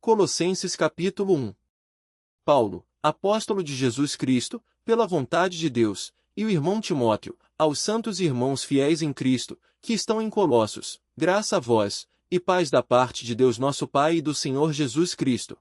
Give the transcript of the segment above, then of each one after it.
Colossenses capítulo 1. Paulo, apóstolo de Jesus Cristo, pela vontade de Deus, e o irmão Timóteo, aos santos irmãos fiéis em Cristo, que estão em Colossos, graça a vós, e paz da parte de Deus nosso Pai e do Senhor Jesus Cristo.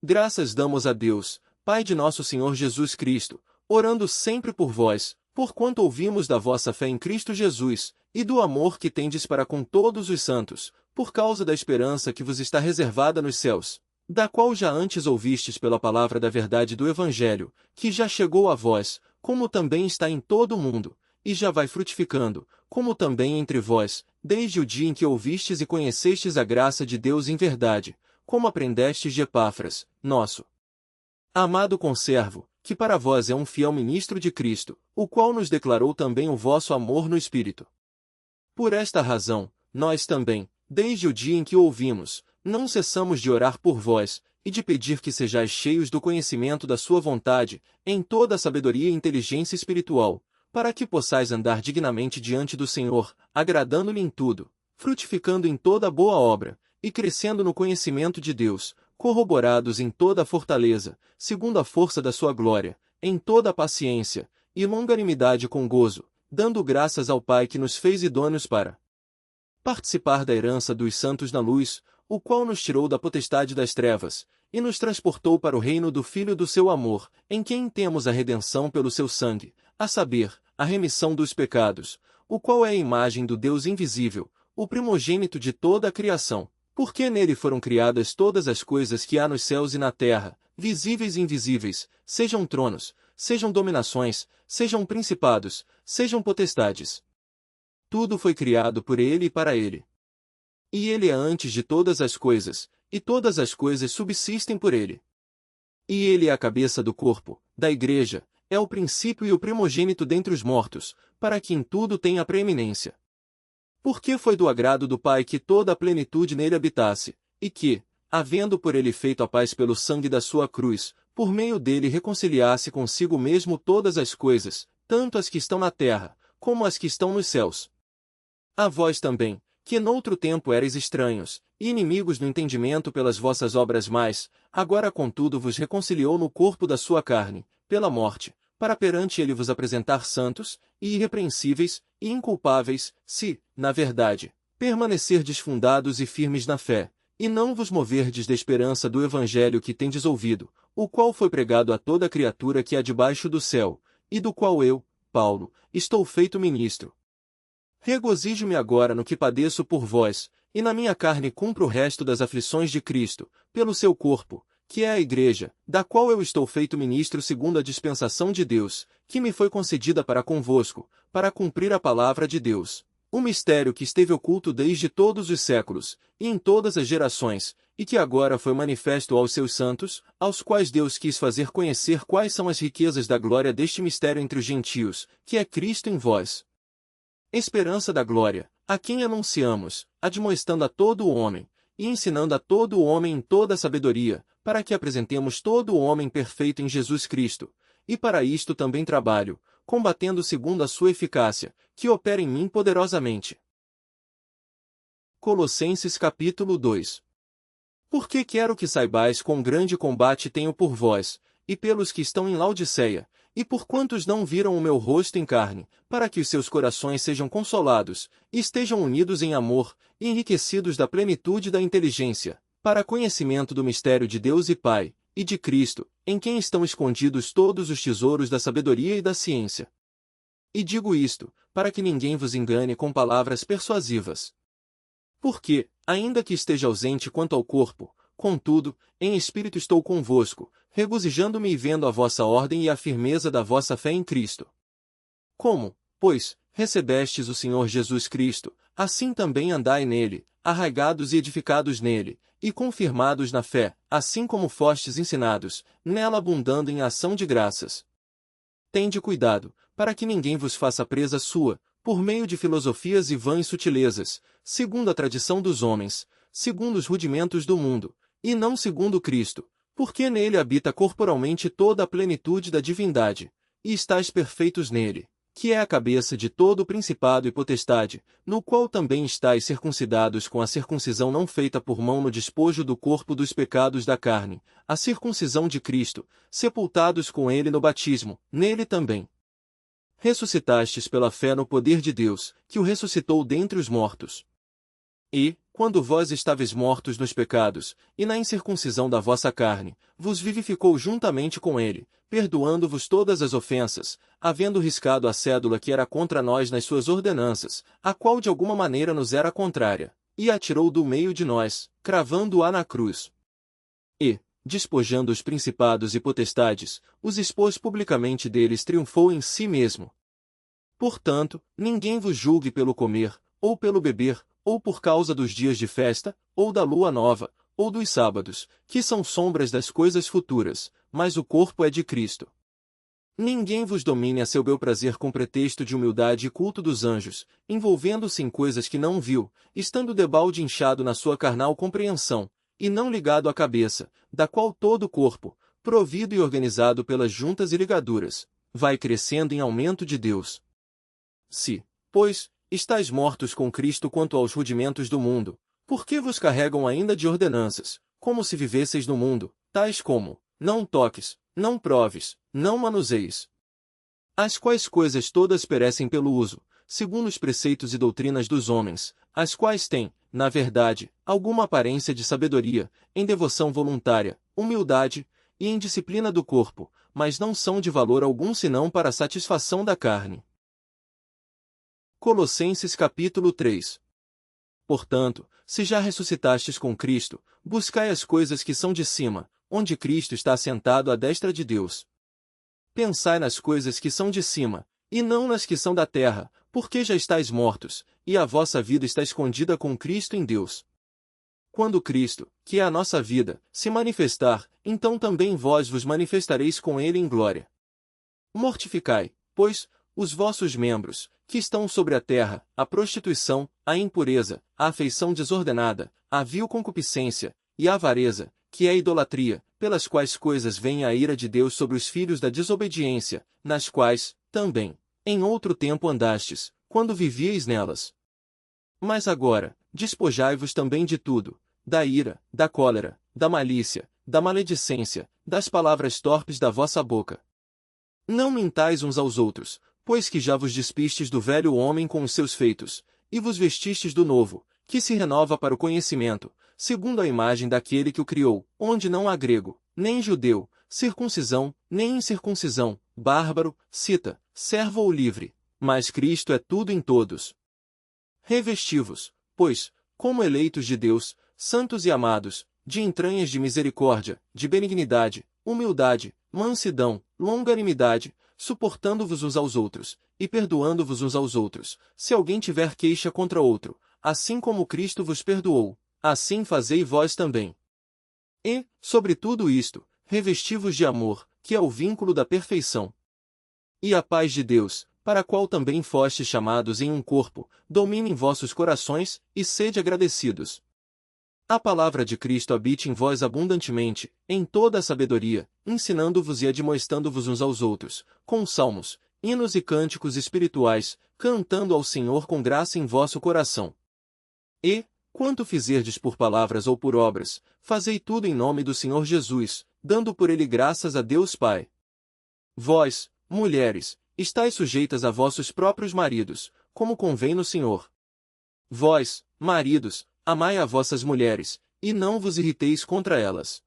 Graças damos a Deus, Pai de nosso Senhor Jesus Cristo, orando sempre por vós, porquanto ouvimos da vossa fé em Cristo Jesus, e do amor que tendes para com todos os santos, por causa da esperança que vos está reservada nos céus, da qual já antes ouvistes pela palavra da verdade do Evangelho, que já chegou a vós, como também está em todo o mundo, e já vai frutificando, como também entre vós, desde o dia em que ouvistes e conhecestes a graça de Deus em verdade, como aprendestes de Epáfras, nosso amado conservo, que para vós é um fiel ministro de Cristo, o qual nos declarou também o vosso amor no Espírito. Por esta razão, nós também, desde o dia em que o ouvimos, não cessamos de orar por vós, e de pedir que sejais cheios do conhecimento da sua vontade, em toda a sabedoria e inteligência espiritual, para que possais andar dignamente diante do Senhor, agradando-lhe em tudo, frutificando em toda boa obra, e crescendo no conhecimento de Deus, corroborados em toda a fortaleza, segundo a força da sua glória, em toda a paciência, e longanimidade com gozo, dando graças ao Pai que nos fez idôneos para participar da herança dos santos na luz, o qual nos tirou da potestade das trevas, e nos transportou para o reino do Filho do seu amor, em quem temos a redenção pelo seu sangue, a saber, a remissão dos pecados, o qual é a imagem do Deus invisível, o primogênito de toda a criação, porque nele foram criadas todas as coisas que há nos céus e na terra, visíveis e invisíveis, sejam tronos, sejam dominações, sejam principados, sejam potestades. Tudo foi criado por ele e para ele. E ele é antes de todas as coisas, e todas as coisas subsistem por ele. E ele é a cabeça do corpo, da igreja, é o princípio e o primogênito dentre os mortos, para que em tudo tenha preeminência. Porque foi do agrado do Pai que toda a plenitude nele habitasse, e que, havendo por ele feito a paz pelo sangue da sua cruz, por meio dele reconciliasse consigo mesmo todas as coisas, tanto as que estão na terra, como as que estão nos céus. A vós também, que noutro tempo erais estranhos, e inimigos no entendimento pelas vossas obras mais, agora contudo vos reconciliou no corpo da sua carne, pela morte, para perante ele vos apresentar santos, e irrepreensíveis, e inculpáveis, se, na verdade, permanecerdes fundados e firmes na fé, e não vos moverdes da esperança do Evangelho que tendes ouvido, o qual foi pregado a toda criatura que há debaixo do céu, e do qual eu, Paulo, estou feito ministro. Regozijo-me agora no que padeço por vós, e na minha carne cumpro o resto das aflições de Cristo, pelo seu corpo, que é a Igreja, da qual eu estou feito ministro segundo a dispensação de Deus, que me foi concedida para convosco, para cumprir a palavra de Deus. Um mistério que esteve oculto desde todos os séculos, e em todas as gerações, e que agora foi manifesto aos seus santos, aos quais Deus quis fazer conhecer quais são as riquezas da glória deste mistério entre os gentios, que é Cristo em vós. Esperança da glória, a quem anunciamos, admoestando a todo o homem, e ensinando a todo o homem em toda a sabedoria, para que apresentemos todo o homem perfeito em Jesus Cristo. E para isto também trabalho, combatendo segundo a sua eficácia, que opera em mim poderosamente. Colossenses capítulo 2. Porque quero que saibais quão grande combate tenho por vós, e pelos que estão em Laodiceia, e por quantos não viram o meu rosto em carne, para que os seus corações sejam consolados, e estejam unidos em amor, e enriquecidos da plenitude da inteligência, para conhecimento do mistério de Deus e Pai, e de Cristo, em quem estão escondidos todos os tesouros da sabedoria e da ciência. E digo isto, para que ninguém vos engane com palavras persuasivas. Porque, ainda que esteja ausente quanto ao corpo, contudo, em espírito estou convosco, regozijando-me e vendo a vossa ordem e a firmeza da vossa fé em Cristo. Como, pois, recebestes o Senhor Jesus Cristo, assim também andai nele, arraigados e edificados nele, e confirmados na fé, assim como fostes ensinados, nela abundando em ação de graças. Tende cuidado, para que ninguém vos faça presa sua, por meio de filosofias e vãs sutilezas, segundo a tradição dos homens, segundo os rudimentos do mundo, e não segundo Cristo, porque nele habita corporalmente toda a plenitude da divindade, e estáis perfeitos nele, que é a cabeça de todo o principado e potestade, no qual também estáis circuncidados com a circuncisão não feita por mão no despojo do corpo dos pecados da carne, a circuncisão de Cristo, sepultados com ele no batismo, nele também ressuscitastes pela fé no poder de Deus, que o ressuscitou dentre os mortos. E, quando vós estáveis mortos nos pecados, e na incircuncisão da vossa carne, vos vivificou juntamente com ele, perdoando-vos todas as ofensas, havendo riscado a cédula que era contra nós nas suas ordenanças, a qual de alguma maneira nos era contrária, e a tirou do meio de nós, cravando-a na cruz. E, despojando os principados e potestades, os expôs publicamente deles, triunfou em si mesmo. Portanto, ninguém vos julgue pelo comer, ou pelo beber, ou por causa dos dias de festa, ou da lua nova, ou dos sábados, que são sombras das coisas futuras, mas o corpo é de Cristo. Ninguém vos domine a seu bel prazer com pretexto de humildade e culto dos anjos, envolvendo-se em coisas que não viu, estando debalde inchado na sua carnal compreensão, e não ligado à cabeça, da qual todo o corpo, provido e organizado pelas juntas e ligaduras, vai crescendo em aumento de Deus. Se, pois, estáis mortos com Cristo quanto aos rudimentos do mundo, por que vos carregam ainda de ordenanças, como se vivesseis no mundo, tais como, não toques, não proves, não manuseis? As quais coisas todas perecem pelo uso, segundo os preceitos e doutrinas dos homens, as quais têm, na verdade, alguma aparência de sabedoria, em devoção voluntária, humildade, e em disciplina do corpo, mas não são de valor algum senão para a satisfação da carne. Colossenses capítulo 3. Portanto, se já ressuscitastes com Cristo, buscai as coisas que são de cima, onde Cristo está assentado à destra de Deus. Pensai nas coisas que são de cima, e não nas que são da terra, porque já estáis mortos, e a vossa vida está escondida com Cristo em Deus. Quando Cristo, que é a nossa vida, se manifestar, então também vós vos manifestareis com ele em glória. Mortificai, pois, os vossos membros, que estão sobre a terra, a prostituição, a impureza, a afeição desordenada, a vil concupiscência, e a avareza, que é a idolatria, pelas quais coisas vem a ira de Deus sobre os filhos da desobediência, nas quais, também, em outro tempo andastes, quando vivíeis nelas. Mas agora, despojai-vos também de tudo, da ira, da cólera, da malícia, da maledicência, das palavras torpes da vossa boca. Não mintais uns aos outros, pois que já vos despistes do velho homem com os seus feitos, e vos vestistes do novo, que se renova para o conhecimento, segundo a imagem daquele que o criou, onde não há grego, nem judeu, circuncisão, nem incircuncisão, bárbaro, cita, servo ou livre, mas Cristo é tudo em todos. Revesti-vos, pois, como eleitos de Deus, santos e amados, de entranhas de misericórdia, de benignidade, humildade, mansidão, longanimidade, suportando-vos uns aos outros, e perdoando-vos uns aos outros, se alguém tiver queixa contra outro, assim como Cristo vos perdoou, assim fazei vós também. E, sobre tudo isto, revesti-vos de amor, que é o vínculo da perfeição. E a paz de Deus, para a qual também fostes chamados em um corpo, domine em vossos corações, e sede agradecidos. A palavra de Cristo habite em vós abundantemente, em toda a sabedoria, ensinando-vos e admoestando-vos uns aos outros, com salmos, hinos e cânticos espirituais, cantando ao Senhor com graça em vosso coração. E, quanto fizerdes por palavras ou por obras, fazei tudo em nome do Senhor Jesus, dando por ele graças a Deus Pai. Vós, mulheres, estáis sujeitas a vossos próprios maridos, como convém no Senhor. Vós, maridos, amai a vossas mulheres, e não vos irriteis contra elas.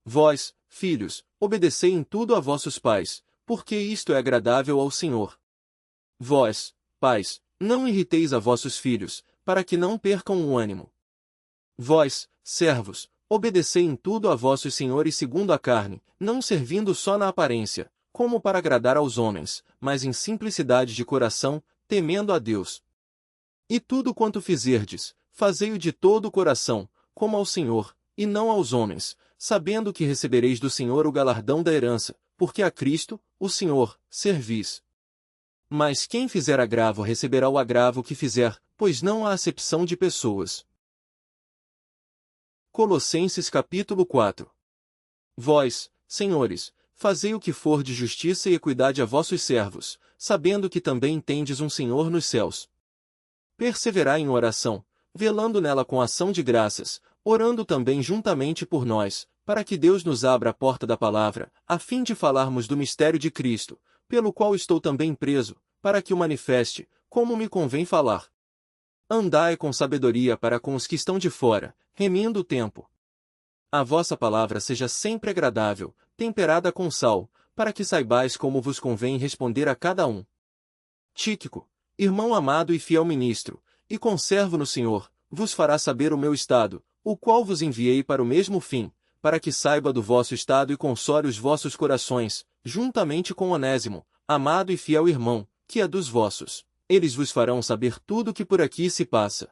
Vós, filhos, obedecei em tudo a vossos pais, porque isto é agradável ao Senhor. Vós, pais, não irriteis a vossos filhos, para que não percam o ânimo. Vós, servos, obedecei em tudo a vossos senhores segundo a carne, não servindo só na aparência, como para agradar aos homens, mas em simplicidade de coração, temendo a Deus. E tudo quanto fizerdes, fazei-o de todo o coração, como ao Senhor, e não aos homens, sabendo que recebereis do Senhor o galardão da herança, porque a Cristo, o Senhor, servis. Mas quem fizer agravo receberá o agravo que fizer, pois não há acepção de pessoas. Colossenses capítulo 4. Vós, senhores, fazei o que for de justiça e equidade a vossos servos, sabendo que também tendes um Senhor nos céus. Perseverai em oração, velando nela com ação de graças, orando também juntamente por nós, para que Deus nos abra a porta da palavra, a fim de falarmos do mistério de Cristo, pelo qual estou também preso, para que o manifeste, como me convém falar. Andai com sabedoria para com os que estão de fora, remindo o tempo. A vossa palavra seja sempre agradável, temperada com sal, para que saibais como vos convém responder a cada um. Tíquico, irmão amado e fiel ministro, e conservo no Senhor, vos fará saber o meu estado, o qual vos enviei para o mesmo fim, para que saiba do vosso estado e console os vossos corações, juntamente com Onésimo, amado e fiel irmão, que é dos vossos. Eles vos farão saber tudo o que por aqui se passa.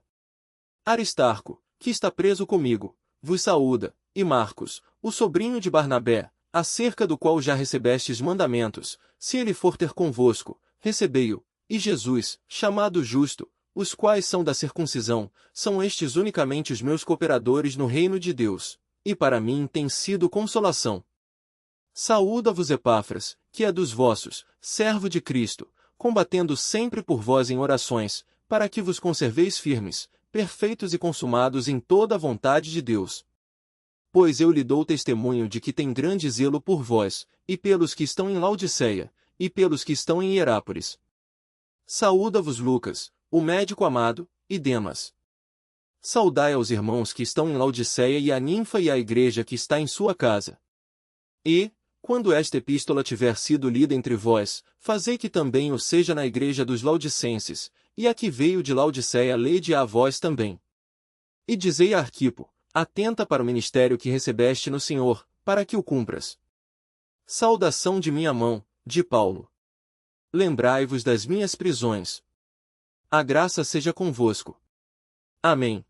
Aristarco, que está preso comigo, vos saúda, e Marcos, o sobrinho de Barnabé, acerca do qual já recebestes mandamentos, se ele for ter convosco, recebei-o, e Jesus, chamado Justo, os quais são da circuncisão, são estes unicamente os meus cooperadores no reino de Deus, e para mim tem sido consolação. Saúda-vos Epáfras, que é dos vossos, servo de Cristo, combatendo sempre por vós em orações, para que vos conserveis firmes, perfeitos e consumados em toda a vontade de Deus. Pois eu lhe dou testemunho de que tem grande zelo por vós, e pelos que estão em Laodiceia, e pelos que estão em Hierápolis. Saúda-vos Lucas, o médico amado, e Demas. Saudai aos irmãos que estão em Laodiceia e a Ninfa e a igreja que está em sua casa. E, quando esta epístola tiver sido lida entre vós, fazei que também o seja na igreja dos Laodicenses, e a que veio de Laodiceia lede a vós também. E dizei a Arquipo, atenta para o ministério que recebeste no Senhor, para que o cumpras. Saudação de minha mão, de Paulo. Lembrai-vos das minhas prisões. A graça seja convosco. Amém.